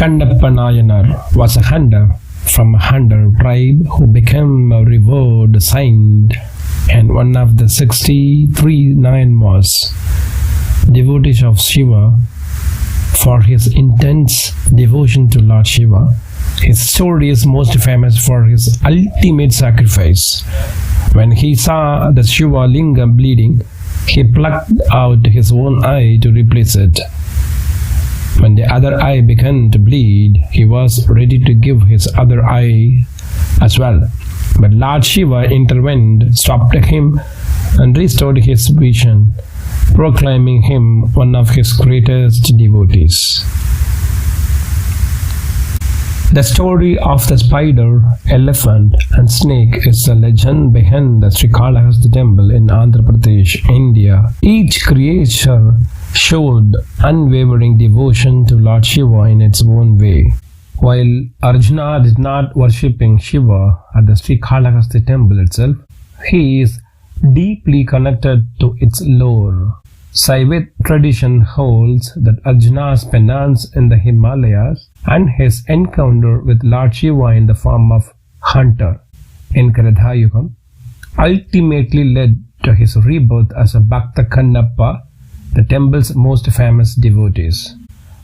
Kannappa Nayanar was a hunter from a hunter tribe who became a revered saint, and one of the 63 Nayanmars, devotees of Shiva, for his intense devotion to Lord Shiva. His story is most famous for his ultimate sacrifice. When he saw the Shiva Linga bleeding, he plucked out his own eye to replace it. When the other eye began to bleed, he was ready to give his other eye as well. But Lord Shiva intervened, stopped him, and restored his vision, proclaiming him one of his greatest devotees. The story of the spider, elephant, and snake is the legend behind the Srikalahasti temple in Andhra Pradesh, India. Each creature showed unwavering devotion to Lord Shiva in its own way. While Arjuna did not worshipping Shiva at the Srikalahasti temple itself, he is deeply connected to its lore. Shaivite tradition holds that Arjuna's penance in the Himalayas and his encounter with Lord Shiva in the form of hunter in Kridhayugam ultimately led to his rebirth as a Bhakta Kannappa, the temple's most famous devotees.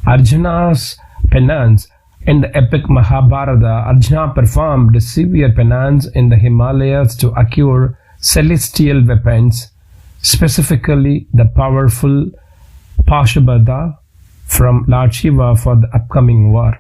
Arjuna's penance in the epic Mahabharata, Arjuna performed severe penance in the Himalayas to acquire celestial weapons, specifically the powerful Pashubhada from Lord Shiva for the upcoming war.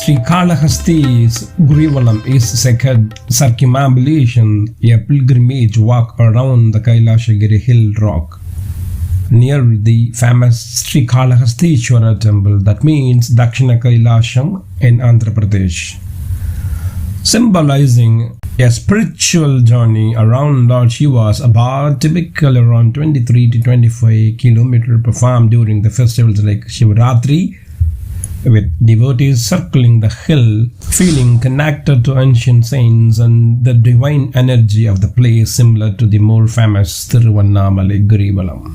Srikalahasti's Girivalam is sacred circumambulation, a pilgrimage walk around the Kailashagiri hill rock near the famous Srikalahastishwara temple, that means Dakshina Kailasham in Andhra Pradesh, symbolizing a spiritual journey around Lord Shiva's abode, typically around 23 to 25 kilometers, performed during the festivals like Shivaratri, with devotees circling the hill, feeling connected to ancient saints and the divine energy of the place, similar to the more famous Tiruvannamalai Girivalam.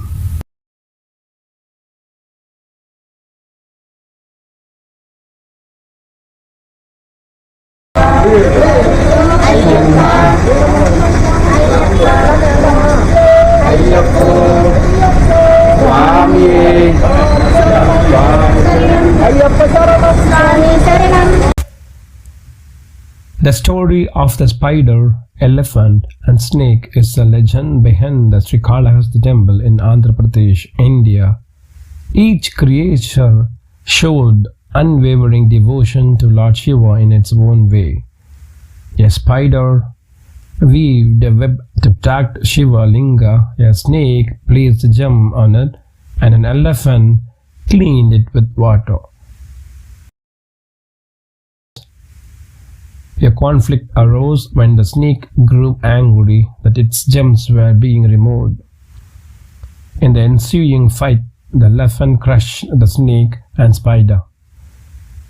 The story of the spider, elephant, and snake is the legend behind the Srikalahasti temple in Andhra Pradesh, India. Each creature showed unwavering devotion to Lord Shiva in its own way. A spider weaved a web to protect Shiva Linga, a snake placed a gem on it, and an elephant cleaned it with water. A conflict arose when the snake grew angry that its gems were being removed. In the ensuing fight, the elephant crushed the snake and spider,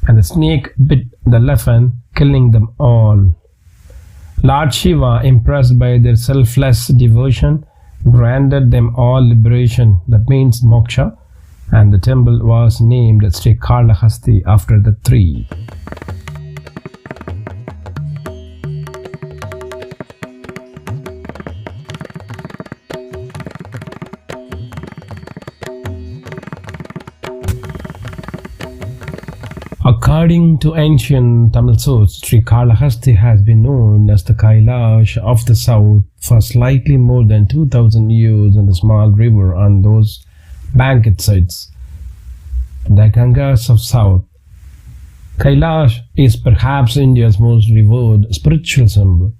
and the snake bit the elephant, killing them all. Lord Shiva, impressed by their selfless devotion, granted them all liberation, that means moksha, and the temple was named Srikalahasti after the three. According to ancient Tamil source, Srikalahasti has been known as the Kailash of the south for slightly more than 2000 years in the small river on those bank sites, the Gangas of south. Kailash is perhaps India's most revered spiritual symbol.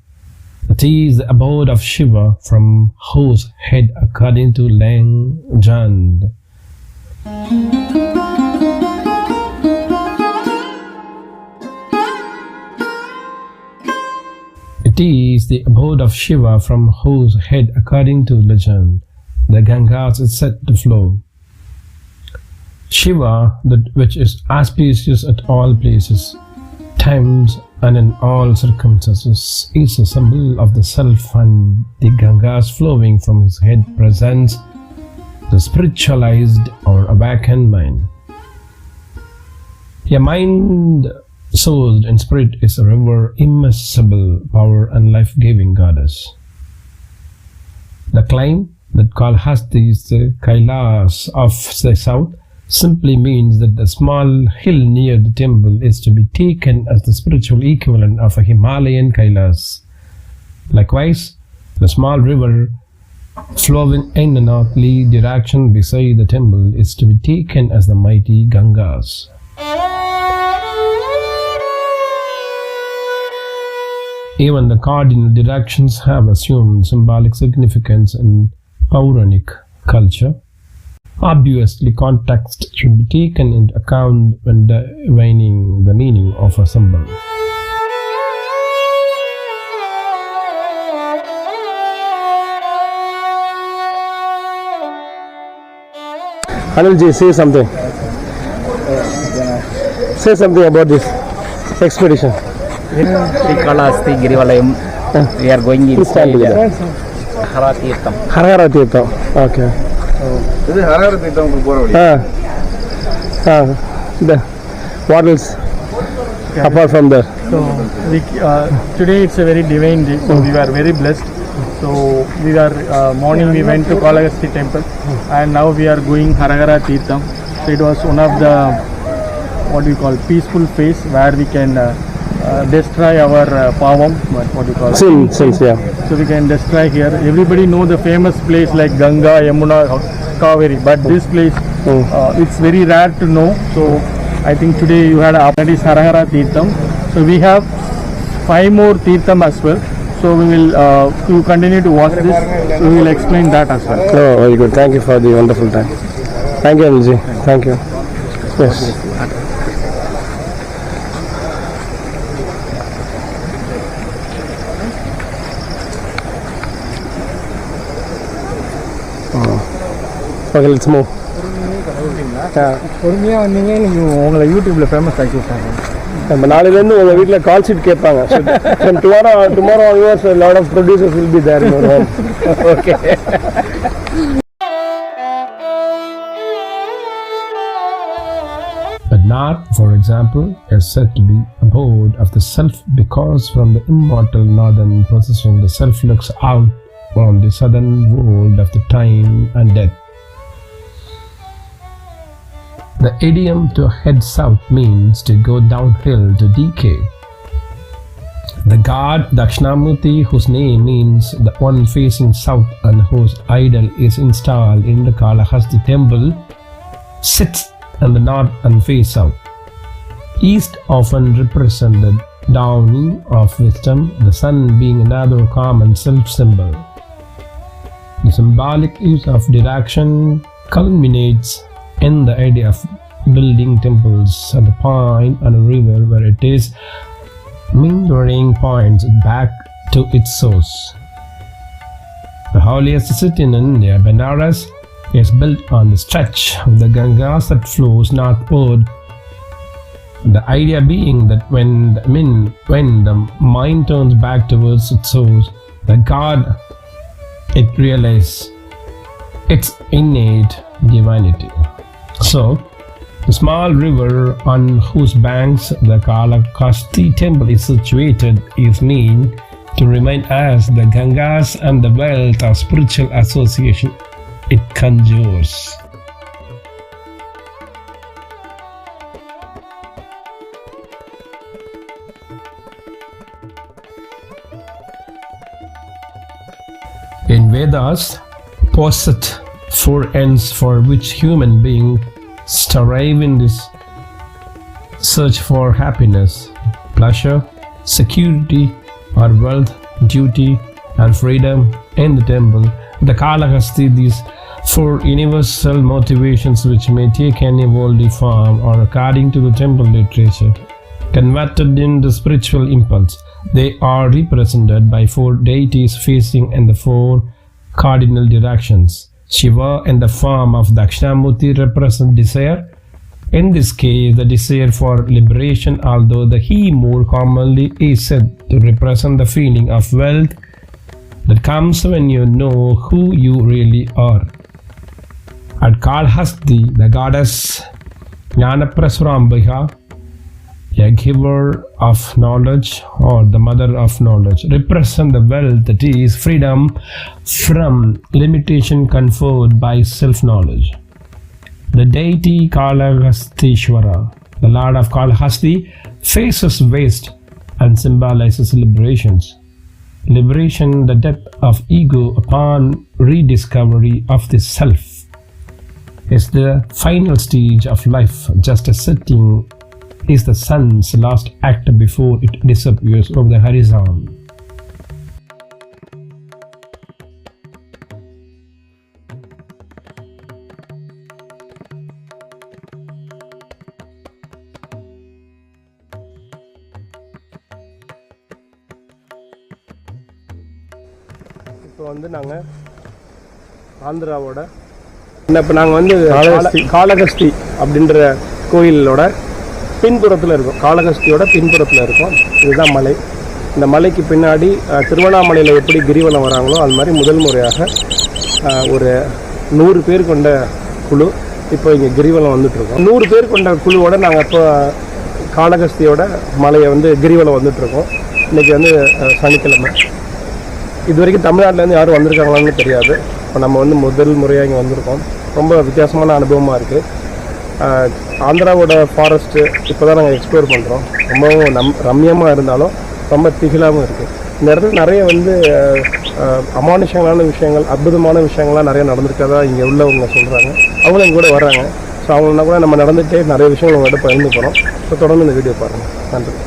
It is the abode of Shiva, from whose head, according to legend, it is the abode of Shiva, from whose head, according to legend, the Gangas is said to flow. Shiva, that which is auspicious at all places, times, and in all circumstances, is a symbol of the self, and the Gangas flowing from his head presents the spiritualized or awakened mind. A mind sourced in spirit is a river, immeasurable power and life-giving goddess. The claim that Kalakashti is the Kailash of the south simply means that the small hill near the temple is to be taken as the spiritual equivalent of a Himalayan Kailash. Likewise, the small river flowing in a northerly direction beside the temple is to be taken as the mighty Gangas. Even the cardinal directions have assumed symbolic significance in Puranic culture. Obviously, context should be taken into account when defining the meaning of a symbol. Anilji, say something. Say something about this expedition. Srikalahasti, Girivalam, we are going inside Harhara Tirtham. Okay. This is Harhara Tirtham. What else apart from that? So today it's a very divine day, so we are very blessed. So we are morning we went to Kalakashti temple, and now we are going Harhara Tirtham. So it was one of the what we call peaceful phase where we can destroy our pavam, what do you call Sins, yeah. So we can destroy here. Everybody know the famous place like Ganga, Yamuna, Kaveri, but this place it's very rare to know. So I think today you had opportunity Harhara Tirtham. So we have 5 more Tirtham as well. So we will you continue to watch this. So we will explain that as well. Oh, very good. Thank you for the wonderful time. Thank you, Anilji. Thank you. Yes. Okay, let's move. பொறுமையாக வந்தீங்க நீங்கள் உங்களை யூடியூப்ல famous ஆக்கி விட்டாங்க. நம்ம நாளையிலேருந்து உங்கள் வீட்டில் கால் ஷீட் கேட்பாங்க. Tomorrow onwards a lot of producers will be there in your home. Okay. But North, for example, is said to be abode of the self because from the immortal northern position the self looks out from the southern world of the time and death. The idiom to head south means to go downhill to decay. The god Dakshinamurti, whose name means the one facing south and whose idol is installed in the Kalakashti temple, sits in the north and face south. East often represents the dawning of wisdom, the sun being another common self-symbol. The symbolic use of direction culminates in the idea of building temples at a point on a river where it is meandering points back to its source. The holiest city in India, Benares, is built on the stretch of the Ganges that flows northward. The idea being that when the mind turns back towards its source, the God, it realizes its innate divinity. So, the small river on whose banks the Kalakashti temple is situated is meant to remind us the Ganges and the wealth of spiritual association it conjures. In Vedas, possess four ends for which human beings strive in this search for happiness: pleasure, security or wealth, duty and freedom. In the temple, the Kalakashti, these four universal motivations which may take any worldly form or, according to the temple literature, converted into spiritual impulse. They are represented by four deities facing in the four cardinal directions. Shiva in the form of Dakshinamurti represents desire. In this case, the desire for liberation, although the he more commonly is said to represent the feeling of wealth that comes when you know who you really are. At Kalakashti, the goddess Jnanaprasuraambika, a giver of knowledge or the mother of knowledge, represent the wealth that is freedom from limitation conferred by self-knowledge. The deity Kalakastishvara, the Lord of Kalakashti, faces west and symbolizes liberations. Liberation, the death of ego upon rediscovery of the self, is the final stage of life, just as setting is the sun's last act before it disappears over the horizon. இப்போ வந்து நாங்கள் ஆந்திராவோட இப்போ நாங்கள் வந்து காளகஸ்தி அப்படின்ற கோயிலோட பின்புறத்தில் இருக்கும். காளகஸ்தியோட பின்புறத்தில் இருக்கும். இதுதான் மலை. இந்த மலைக்கு பின்னாடி திருவண்ணாமலையில் எப்படி கிரிவலம் வராங்களோ அது மாதிரி முதல் முறையாக ஒரு 100 பேர் கொண்ட குழு இப்போ இங்கே கிரிவலம் வந்துட்டுருக்கோம். 100 பேர் கொண்ட குழுவோட நாங்கள் இப்போ காளகஸ்தியோட மலையை வந்து கிரிவலம் வந்துட்டுருக்கோம். இன்றைக்கி வந்து சனிக்கிழமை. இது வரைக்கும் தமிழ்நாட்டிலேருந்து யாரும் வந்திருக்காங்களான்னு தெரியாது. இப்போ நம்ம வந்து முதல் முறையாக இங்கே வந்திருக்கோம். ரொம்ப வித்தியாசமான அனுபவமாக இருக்குது. ஆந்திராவோட ஃபாரஸ்ட்டு இப்போ தான் நாங்கள் எக்ஸ்ப்ளோர் பண்ணுறோம். ரொம்பவும் ரம்யமாக இருந்தாலும் ரொம்ப திகிலாகவும் இருக்குது. இந்த இடத்துல நிறைய வந்து அமானுஷங்களான விஷயங்கள், அற்புதமான விஷயங்கள்லாம் நிறைய நடந்திருக்கதா இங்கே உள்ளவங்க சொல்கிறாங்க. அவங்களும் இங்கே கூட வர்றாங்க. ஸோ அவங்களா கூட நம்ம நடந்துகிட்டே நிறைய விஷயங்கள் உங்கள்கிட்ட பகிர்ந்து போகிறோம். ஸோ தொடர்ந்து இந்த வீடியோ பாருங்கள். நன்றி.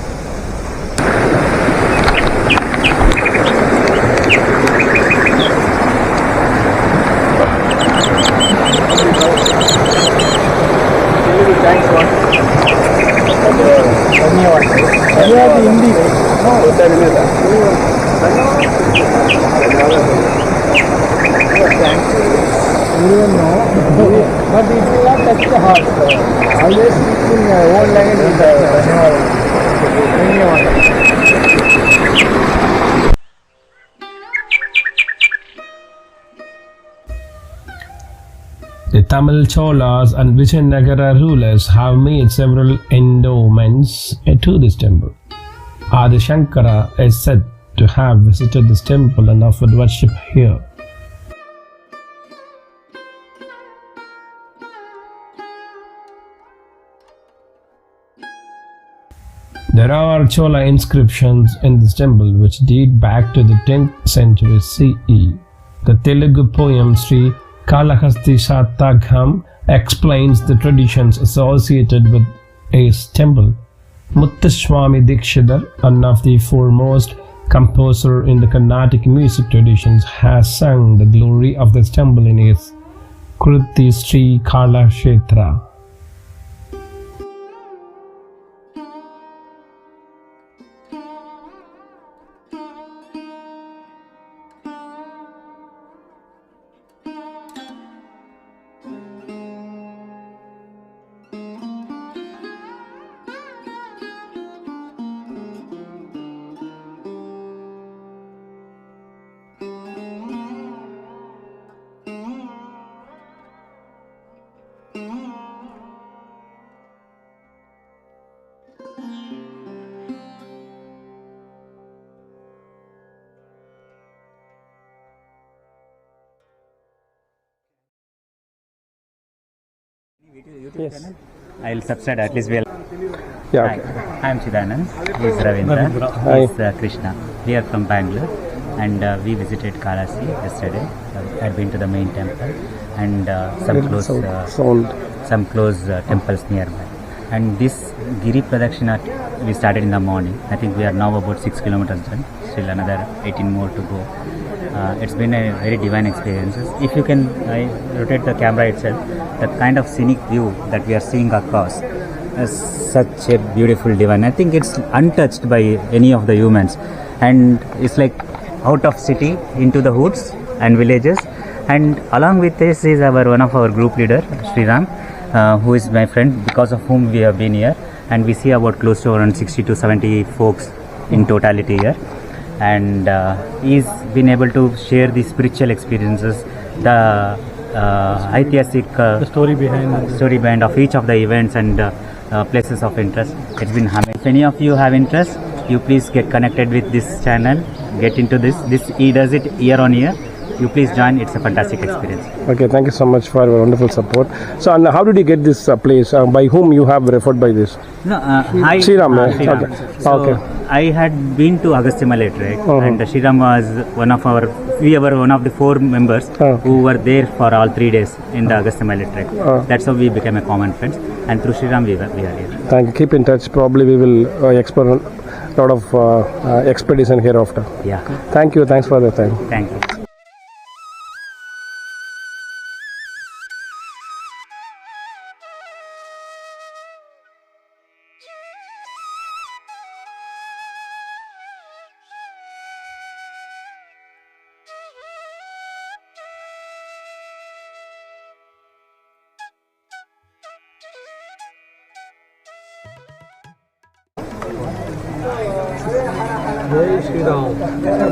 Hindi but it will not touch the heart. Always speak in own language. The Tamil Cholas and Vijayanagara rulers have made several endowments to this temple. Adi Shankara is said to have visited this temple and offered worship here. There are Chola inscriptions in this temple which date back to the 10th century CE. The Telugu poem Srikalahasti Shatagam explains the traditions associated with his temple. Muthuswami Dikshidhar, one of the foremost composer in the Carnatic music traditions, has sung the glory of this temple in his Kruti Srikalahasti. Yes. I'll subscribe at least. We'll. Yeah. Hi, Okay. I'm Chidanand. He's Ravindra. Hi. He's Krishna. We are from Bangalore, and we visited Kalakashti yesterday. I've been to the main temple and some close temples nearby. And this Giri Pradakshina we started in the morning. I think we are now about 6 kilometers done. Still another 18 more to go. It's been a very divine experience. If you can rotate the camera itself, the kind of scenic view that we are seeing across is such a beautiful divine. I think it's untouched by any of the humans, and it's like out of city into the hoods and villages. And along with this is one of our group leader, Sriram, who is my friend, because of whom we have been here. And we see about close to around 60 to 70 folks in totality here. And he's been able to share the spiritual experiences, the the story behind of each of the events and places of interest. It's been amazing. If any of you have interest, you please get connected with this channel, get into this. He does it year on year. You please join. It's a fantastic experience. Okay, thank you so much for your wonderful support. So, and how did you get this place? By whom you have referred by this? No, Sriram. Sriram. Okay. So Okay. I had been to Agasthyamala trek, and Sriram was we were one of the 4 members who were there for all 3 days in the Agasthyamala trek. That's how we became a common friends, and through Sriram we are here. Thank you. Keep in touch. Probably we will explore a lot of expedition hereafter. Yeah. Thank you. Thanks for the time. Thank you.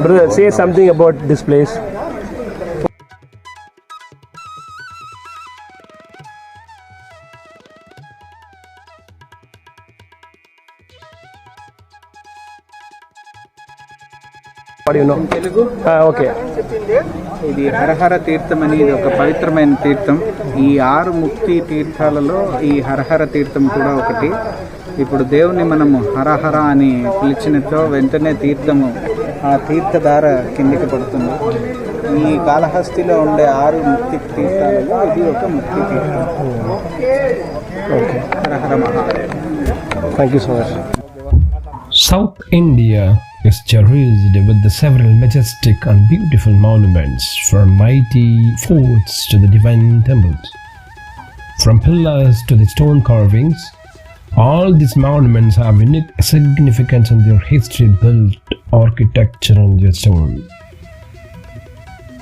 Brother, say something about this place. What do you know? Telugu Okay. ఇది హరహర తీర్థం అనేది ఒక పవిత్రమైన తీర్థం. ఈ 6 ముక్తి తీర్థాలలో ఈ హరహర తీర్థం కూడా ఒకటి. ఇప్పుడు దేవుని మనము హరహర అని పిలిచినతో వెంటనే తీర్థము ఆ తీర్థధార కిందికి పడుతుంది. ఈ కాళహస్తిలో ఉండే 6 ముక్తి తీర్థాలలో ఇది ఒక ముక్తి తీర్థం. హరహర Mahadev. Thank you so much. South India is cherished with the several majestic and beautiful monuments, from mighty forts to the divine temples, from pillars to the stone carvings. All these monuments have unique significance in their history, built architecture, and their story.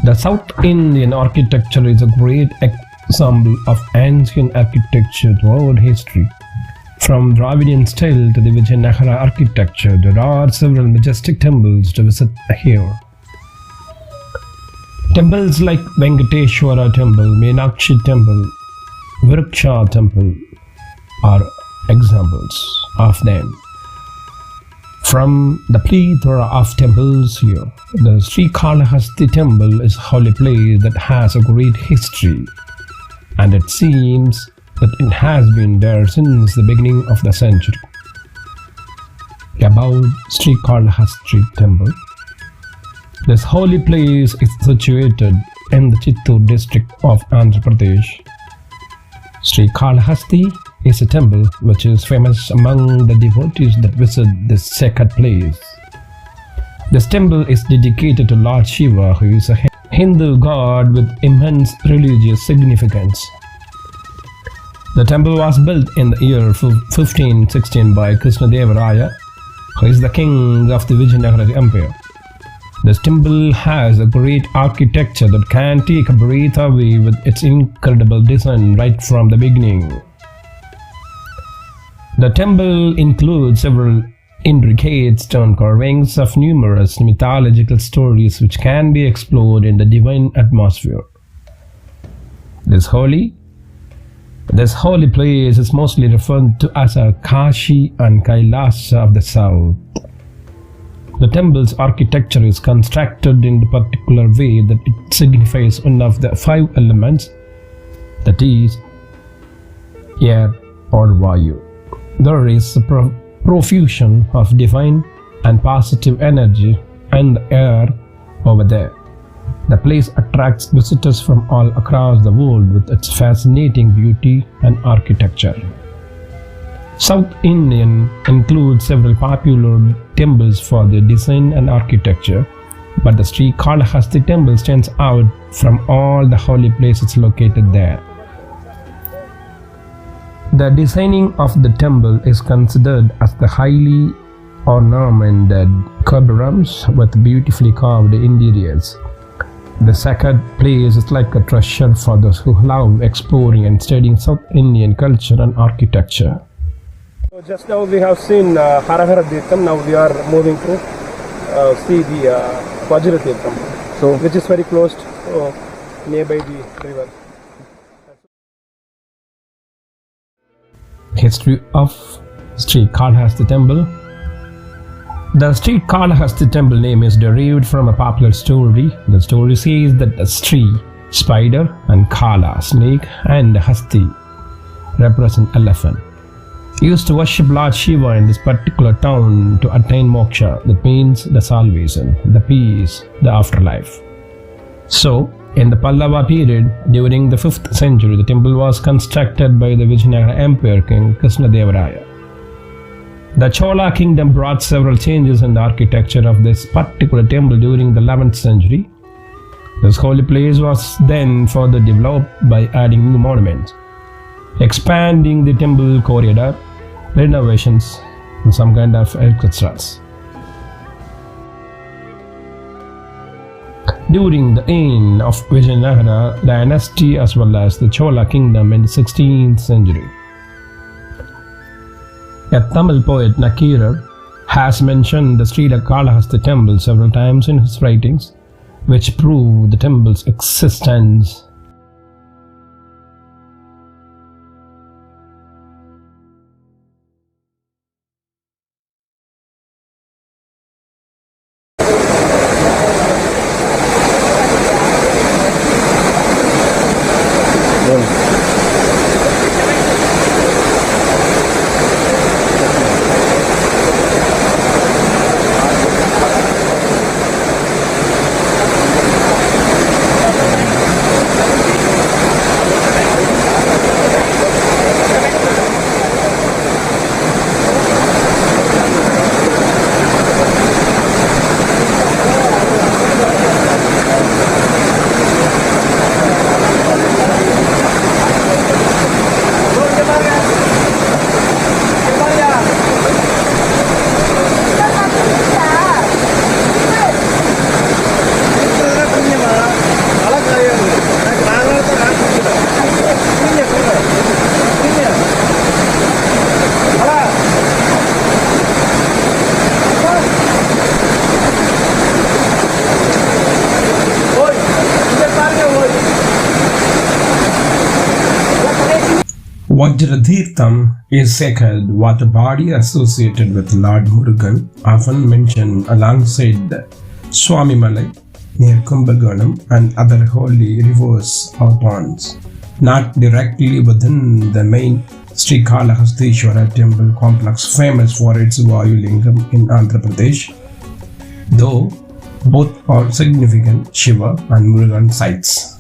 The South Indian architecture is a great example of ancient architecture throughout history. From Dravidian style to the Vijayanagara architecture, there are several majestic temples to visit here. Temples like Venkateshwara Temple, Meenakshi Temple, Vriksha Temple are examples of them. From the plethora of temples here, the Srikalahasti Temple is a holy place that has a great history, and it seems that it has been there since the beginning of the century. About Srikalahasti Temple, this holy place is situated in the Chittoor district of Andhra Pradesh. Srikalahasti is a temple which is famous among the devotees that visit this sacred place. This temple is dedicated to Lord Shiva, who is a Hindu god with immense religious significance. The temple was built in the year 1516 by Krishnadevaraya, who is the king of the Vijayanagara Empire. This temple has a great architecture that can take a breath away with its incredible design right from the beginning. The temple includes several intricate stone carvings of numerous mythological stories which can be explored in the divine atmosphere. This holy place is mostly referred to as a Kashi and Kailasa of the south. The temple's architecture is constructed in a particular way that it signifies one of the 5 elements, that is, air or Vayu. There is a profusion of divine and positive energy in the air over there. The place attracts visitors from all across the world with its fascinating beauty and architecture. South Indian includes several popular temples for their design and architecture, but the Srikalahasti temple stands out from all the holy places located there. The designing of the temple is considered as the highly ornamented cobrams with beautifully carved interiors. The sacred place is like a treasure for those who love exploring and studying South Indian culture and architecture. So just now we have seen Harahara Tirtham. Now we are moving to see the Vajra Tirtham, which is very close nearby the river. History of Srikalahasti temple. The Srikalahasti temple name is derived from a popular story. The story says that the Sri, spider, and Kala, snake, and Hasti represent elephant, used to worship Lord Shiva in this particular town to attain moksha, that means the salvation, the peace, the afterlife. So, in the Pallava period, during the 5th century, the temple was constructed by the Vijayanagara Emperor King Krishnadevaraya. The Chola kingdom brought several changes in the architecture of this particular temple during the 11th century. This holy place was then further developed by adding new monuments, expanding the temple corridor, renovations, and some kind of extras. During the end of Vijayanagara dynasty as well as the Chola kingdom in the 16th century, a Tamil poet Nakirar has mentioned the Srikalahasti temple several times in his writings, which prove the temple's existence. Vajratirtham is sacred water body associated with Lord Murugan, often mentioned alongside the Swami Malai near Kumbakonam and other holy rivers or ponds, not directly within the main Srikalahastishwara temple complex famous for its Vayu Lingam in Andhra Pradesh, though both are significant Shiva and Murugan sites.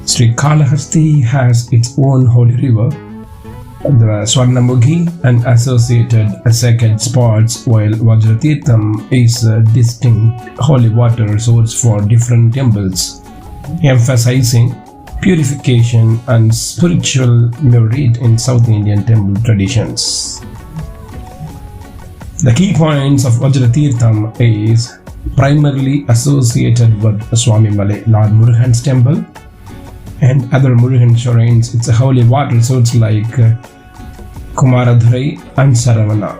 Srikalahasti has its own holy river, the Swarnamukhi, and associated sacred spots, while Vajratirtham is a distinct holy water source for different temples, emphasizing purification and spiritual merit in South Indian temple traditions. The key points of Vajratirtham is primarily associated with Swami Malai, Lord Murugan's temple, and other Murugan shrines. It's a holy water source like Kumaradhurai and Saravana.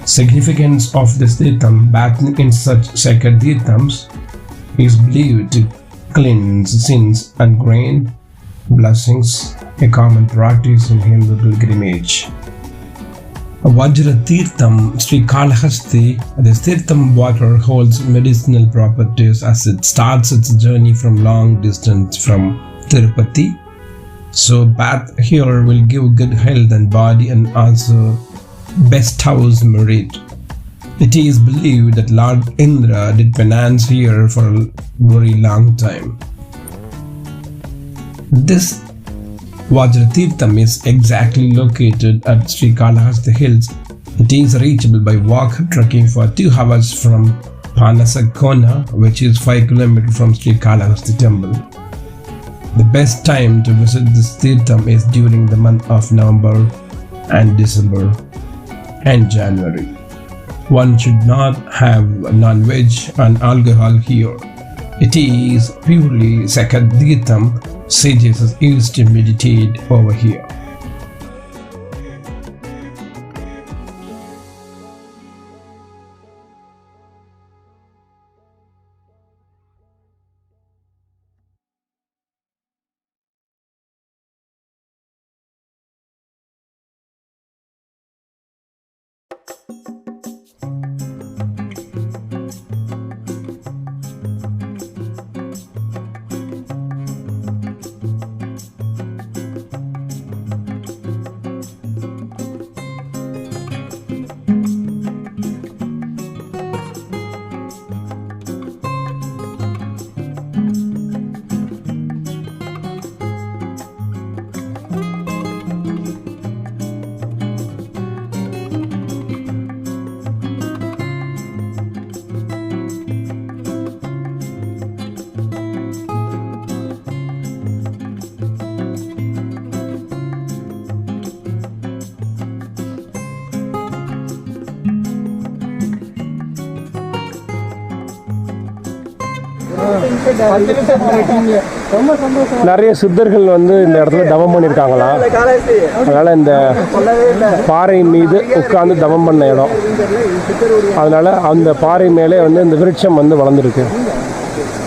Significance of this Tirtham, bathing in such sacred Tirthams, is believed to cleanse sins and grant blessings, a common practice in Hindu pilgrimage. Vajratirtham Srikalahasti, this Tirtham water holds medicinal properties as it starts its journey from long distance from Tirupati So bath here will give good health and body and also bestows merit. It is believed that Lord Indra did penance here for a very long time. This Vajratirtham is exactly located at Srikalahasti hills. It is reachable by walk trekking for 2 hours from Panasakona, which is 5 km from Srikalahasti temple. The best time to visit this Tirtham is during the month of November and December and January. One should not have non-veg and alcohol here. It is purely sacred Tirtham. Sages used to meditate over here. நிறைய சித்தர்கள் வந்து இந்த இடத்துல தவம் பண்ணியிருக்காங்களா, அதனால் இந்த பாறை மீது உட்கார்ந்து தவம் பண்ண இடம். அதனால் அந்த பாறை மேலே வந்து இந்த விருட்சம் வந்து வளர்ந்துருக்கு.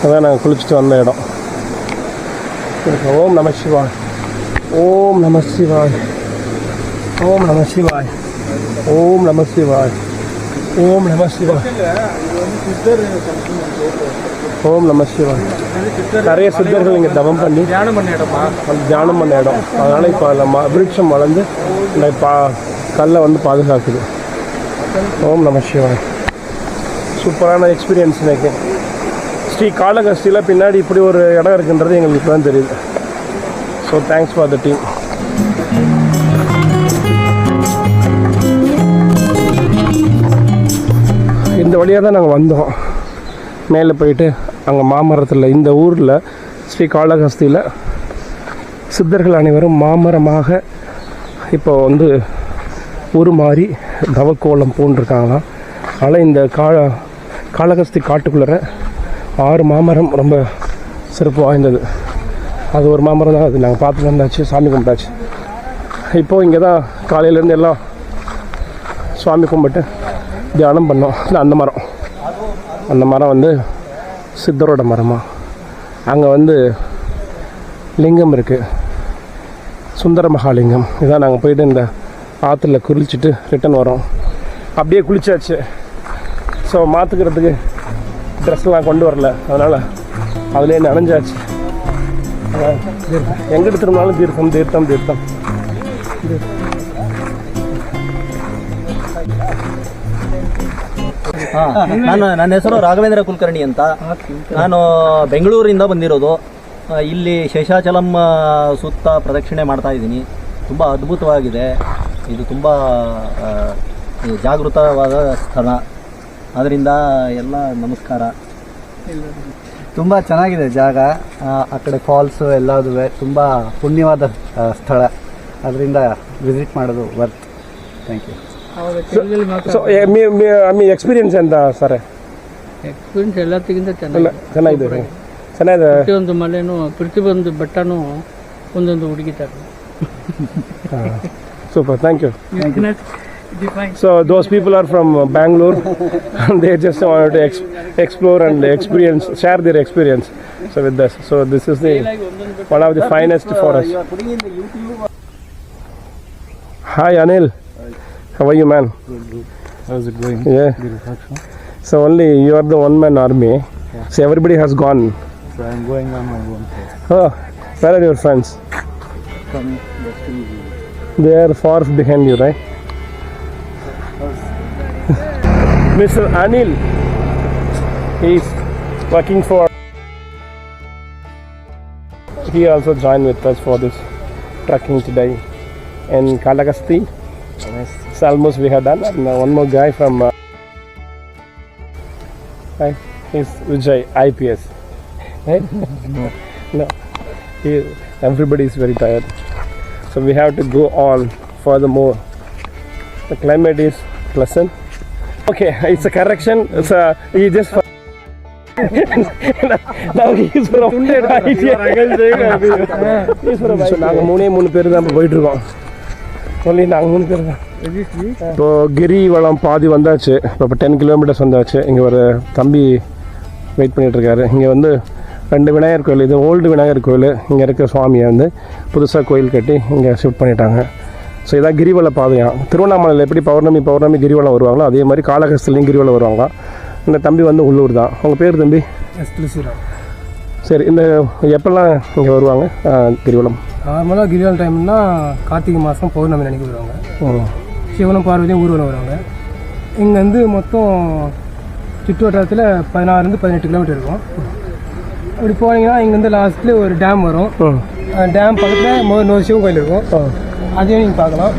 அதான் நாங்கள் குளிச்சுட்டு வந்த இடம். ஓம் நம சிவாய், ஓம் நம சிவாய், ஓம் நம சிவாய், ஓம் நம சிவாய், ஓம் நம சிவாய், ஓம் நம சிவாய். நிறைய சித்தர்கள் இங்கே தவம் பண்ணி தியானம் பண்ண இடம். அதனால் இப்போ நம்ம விருட்சம் வளர்ந்து இந்த கல்லை வந்து பாதுகாக்குது. ஓம் நம சிவாய். சூப்பரான எக்ஸ்பீரியன்ஸ் எனக்கு. ஸ்ரீ காளகஸ்தியில் பின்னாடி இப்படி ஒரு இடம் இருக்குன்றது எங்களுக்கு இப்போ தான் தெரியுது. So thanks for the team. இந்த வழியாக தான் நாங்கள் வந்தோம். மேலே போயிட்டு அங்கே மாமரத்தில், இந்த ஊரில் ஸ்ரீ காளகஸ்தியில் சித்தர்கள் அனைவரும் மாமரமாக இப்போ வந்து உருமாறி தவக்கோலம் பூண்டிருக்காங்களாம். அதனால் இந்த காளகஸ்தி காட்டுக்குள்ளே 6 மாமரம் ரொம்ப சிறப்பு வாய்ந்தது. அது ஒரு மாமரம் தான். அது நாங்கள் பார்த்து வந்தாச்சு, சாமி கும்பிட்டாச்சு. இப்போது இங்கே தான் காலையிலேருந்து எல்லாம் சுவாமி கும்பிட்டு தியானம் பண்ணோம். அந்த மரம் வந்து சித்தரோட மரமாக. அங்கே வந்து லிங்கம் இருக்குது, சுந்தர மகாலிங்கம். இதான் நாங்கள் போயிட்டு இந்த ஆற்றுல குளிச்சுட்டு ரிட்டன் வரோம். அப்படியே குளிச்சாச்சு. ஸோ மாற்றுக்கிறதுக்கு ட்ரெஸ்லாம் கொண்டு வரல, அதனால் அதிலே நனைஞ்சாச்சு. எங்கிட்ட திரும்பினாலும் தீர்த்தம் தீர்த்தம் தீர்த்தம். ನನ್ನ ಹೆಸರು ರಾಘವೇಂದ್ರ ಕುಲಕರ್ಣಿ ಅಂತ. ನಾನು ಬೆಂಗಳೂರಿಂದ ಬಂದಿರೋದು. ಇಲ್ಲಿ ಶೇಷಾಚಲಂ ಸುತ್ತ ಪ್ರದಕ್ಷಿಣೆ ಮಾಡ್ತಾ ಇದ್ದೀನಿ. ತುಂಬ ಅದ್ಭುತವಾಗಿದೆ. ಇದು ತುಂಬ ಜಾಗೃತವಾದ ಸ್ಥಳ. ಅದರಿಂದ ಎಲ್ಲ ನಮಸ್ಕಾರ. ತುಂಬ ಚೆನ್ನಾಗಿದೆ ಜಾಗ. ಆ ಕಡೆ ಫಾಲ್ಸು ಎಲ್ಲದೂ ತುಂಬ ಪುಣ್ಯವಾದ ಸ್ಥಳ. ಅದರಿಂದ ವಿಸಿಟ್ ಮಾಡೋದು ವರ್ತ್. Thank you. ಸೊ మీ ಎಕ್ಸ್ಪೀರಿಯನ್ಸ್ ಎಂತ ಸರ್? ಎಕ್ಸ್ಪೀರಿಯನ್ಸ್ ಎಲ್ಲದಕ್ಕಿಂತ ಚೆನ್ನಾಗಿದೆ. ಪ್ರತಿಯೊಂದು ಮಲೆನೂ, ಪ್ರತಿಯೊಂದು ಬೆಟ್ಟನೂ ಒಂದೊಂದು ಹುಡುಗಿ ಥರ. Super, thank you. So those people are from Bangalore and they just wanted to explore and experience, share their experience with us. So this is one of the finest for us. Hi Anil. How are you, man? Good. How's it going? Yeah. So only you are the one-man army. Yeah. So everybody has gone. So I'm going on my own. Oh, where are your friends? coming. They are far behind you, right? Mr. Anil, he is working for. He also joined with us for this trekking today in Kalakashti. It's almost we have done. And one more guy from. Right? He's Vijay, IPS. Right? No. Everybody is very tired. So we have to go on furthermore. The climate is pleasant. Okay, it's a correction. It's a, he just. Now he's from. நாங்கள் மூணு பேர் தான் இப்போ போயிட்டுருக்கோம். சொல்லி நாங்கள் 3 பேர் தான். இப்போ கிரிவலம் பாதி வந்தாச்சு. இப்போ 10 கிலோமீட்டர்ஸ் வந்தாச்சு. இங்கே ஒரு தம்பி வெயிட் பண்ணிகிட்ருக்காரு. இங்கே வந்து 2 விநாயகர் கோயில், இது ஓல்டு விநாயகர் கோயில். இங்கே இருக்க சுவாமியை வந்து புதுசாக கோயில் கட்டி இங்கே ஷிஃப்ட் பண்ணிட்டாங்க. ஸோ இதான் கிரிவல பாதையாம். திருவண்ணாமலையில் எப்படி பௌர்ணமி கிரிவலம் வருவாங்களோ அதே மாதிரி காளகஸ்திலையும் கிரிவலம் வருவாங்க. இந்த தம்பி வந்து உள்ளூர் தான். உங்கள் பேர் தம்பி? சரி, இந்த எப்போல்லாம் இங்கே வருவாங்க கிரிவலம்? நார்மலாக கிரிவலம் டைம்னா கார்த்திகை மாதம் பௌர்ணமி அன்னைக்கு வருவாங்க. சிவனும் பார்வதியும் ஊர்வலம் வருவாங்க. இங்கேருந்து மொத்தம் சுற்று வட்டாரத்தில் 16-18 கிலோமீட்டர் இருக்கும். அப்படி போனீங்கன்னா இங்கேருந்து லாஸ்ட்டில் ஒரு டேம் வரும். டேம் பக்கத்தில் இன்னொரு சிவன் கோயில் இருக்கும். அதையும் நீங்கள் பார்க்கலாம்.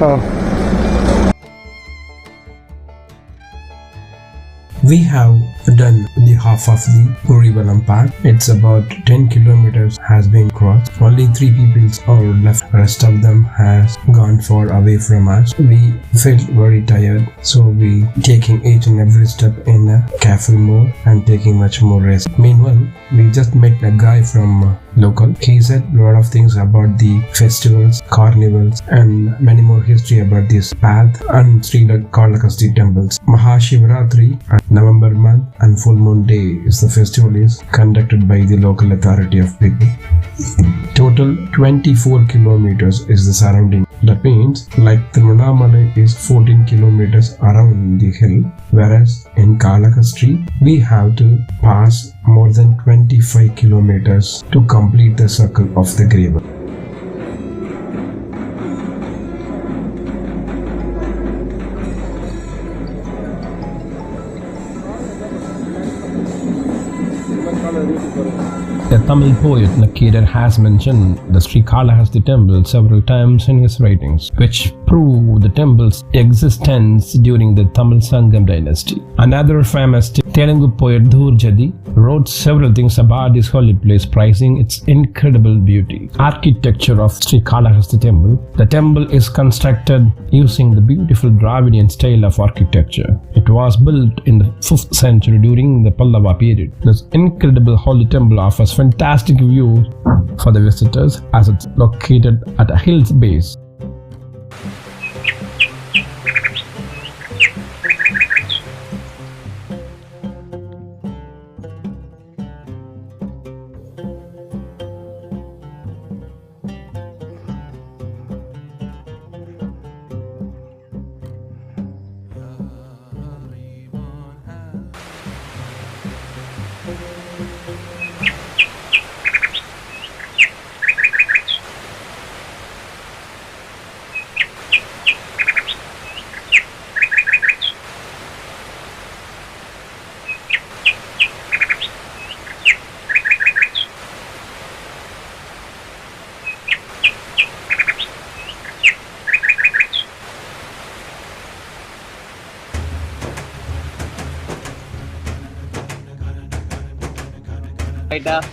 We have done the half of the Girivalam path. It's about 10 kilometers has been crossed. Only 3 people are left. Rest of them has gone far away from us. We felt very tired, so we taking each and every step in a careful mode and taking much more rest. Meanwhile, we just met a guy from local. He said a lot of things about the festivals, carnivals, and many more history about this path and Srikalahasti temples. Mahashivratri at November month and full moon day is the festival is conducted by the local authority of people. Total 24 kilometers is the surrounding. That means like Nagamani is 14 kilometers around the hill, whereas in Kalakashti we have to pass more than 25 kilometers to complete the circle of the Girivalam. The Tamil poet Nakkirar has mentioned the Srikalahasti temple several times in his writings, which prove the temple's existence during the Tamil Sangam dynasty. Another famous Telugu poet Dhurjadi wrote several things about this holy place, praising its incredible beauty. Architecture of Srikalahasti temple. The temple is constructed using the beautiful Dravidian style of architecture. It was built in the 5th century during the Pallava period. This incredible holy temple offers fantastic views for the visitors as it's located at a hill's base. Right.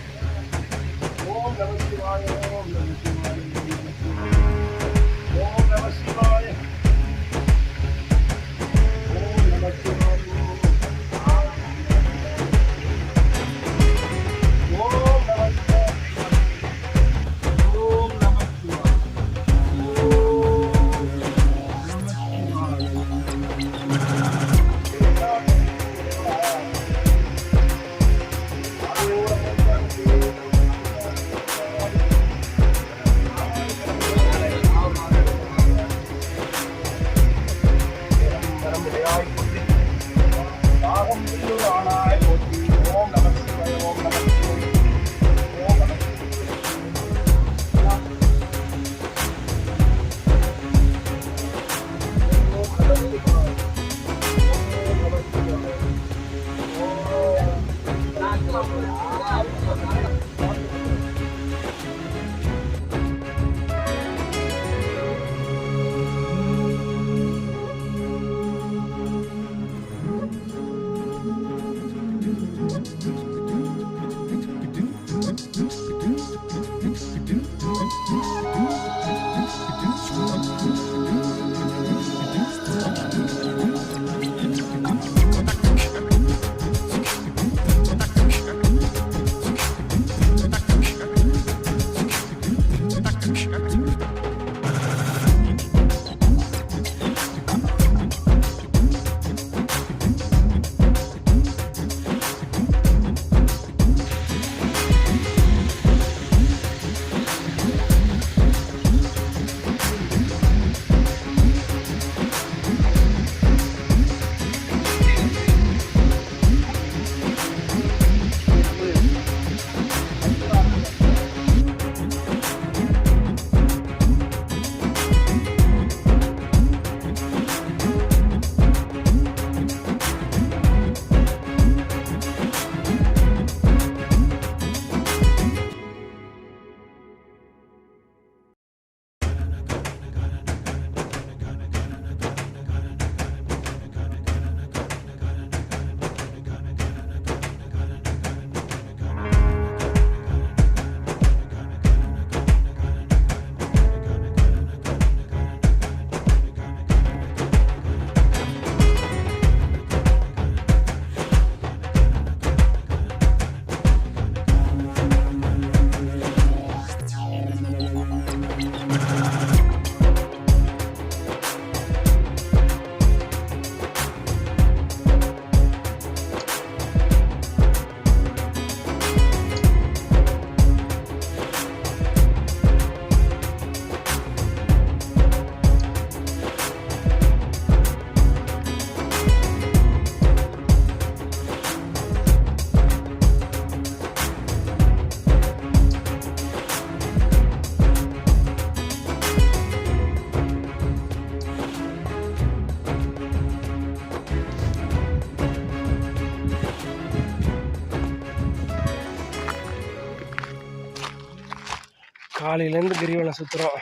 காலையிலேருந்து கிரிவலம் சுற்றுறோம்.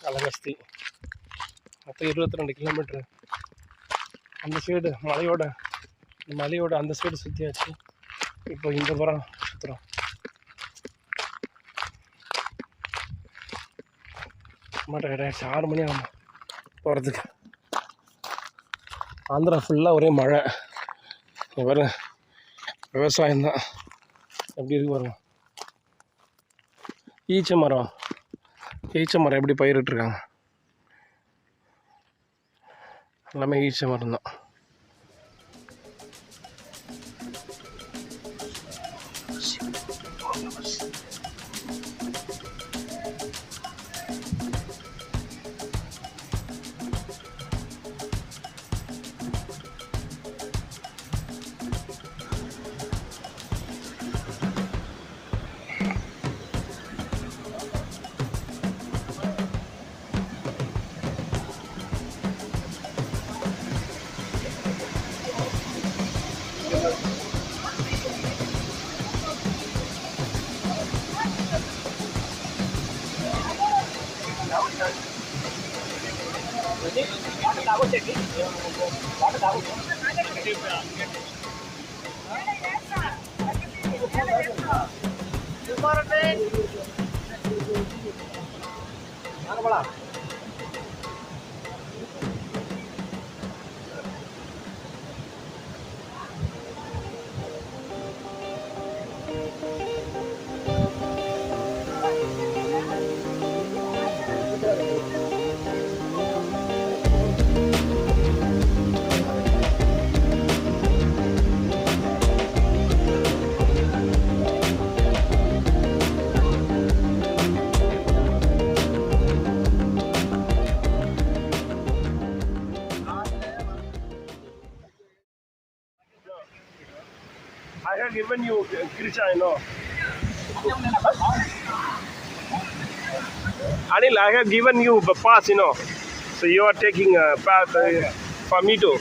கலகஸ்தி மொத்தம் 22 kilometre. அந்த side மலையோட அந்த side சுற்றியாச்சு. இப்போ இந்த புறம் சுற்றுறோம். டயர்டாகிடுச்சு. 6 மணி ஆகும் போகிறதுக்கு. ஆந்திரா ஃபுல்லாக ஒரே மழை. வர விவசாயம்தான். எப்படி இருக்கு பாருங்க. ஈச்ச மரம் எப்படி பயிரிட்டுருக்காங்க. எல்லாமே ஈச்ச மரம் தான். I have given you Krisha, I know. Anil, I have given you the pass, you know. So you are taking a path for me too.